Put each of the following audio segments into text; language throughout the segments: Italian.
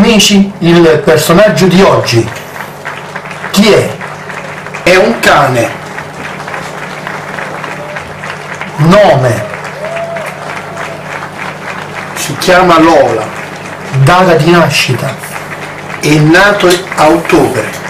amici, il personaggio di oggi chi è? È un cane. Nome: si chiama Lola. Data di nascita: è nato a ottobre.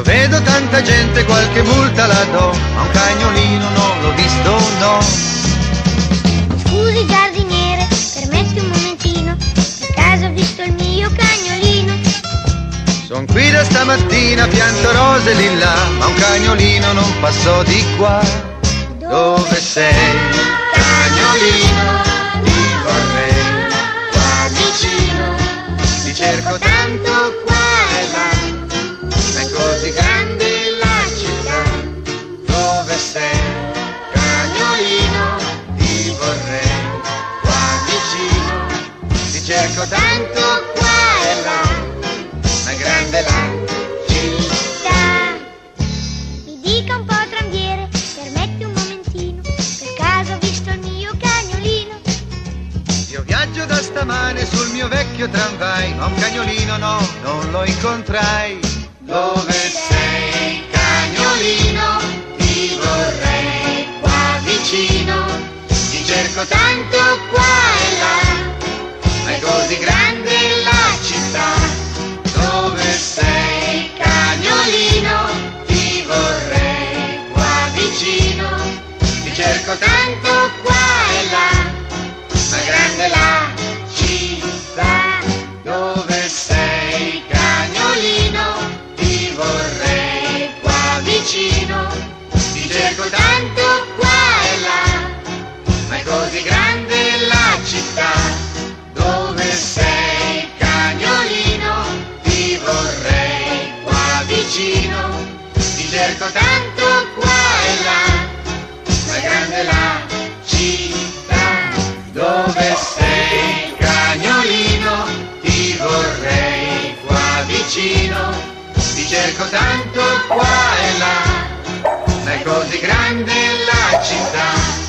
Vedo tanta gente, qualche multa la do, ma un cagnolino non l'ho visto, no. Scusi giardiniere, permetti un momentino, per caso ho visto il mio cagnolino. Son qui da stamattina, pianto rose lì là, ma un cagnolino non passò di qua. Dove sei, cagnolino? Ti vorrei qua vicino, ti cerco tanto qua e là, è così grande la città. Dove sei, cagnolino? Ti vorrei qua vicino, ti cerco tanto qua e là, ma è grande la città. Mi dica un po' tramviere, permetti un momentino, per caso ho visto il mio cagnolino. Io viaggio da stamane sul mio vecchio tramvai, ma un cagnolino no, non lo incontrai. Dove sei, cagnolino? Ti vorrei qua vicino, ti cerco tanto qua e là, ma è così grande la città. Dove sei, cagnolino? Ti vorrei qua vicino, ti cerco tanto qua e là, ma è grande la città. Dove sei, cagnolino? Ti vorrei qua vicino, ti cerco tanto qua e là, ma è così grande la città. Dove sei, cagnolino? Ti vorrei qua vicino, ti cerco tanto qua e là, ma è grande la città. Dove sei, cagnolino? Ti vorrei qua vicino, ti cerco tanto qua e là, ma è così grande la città.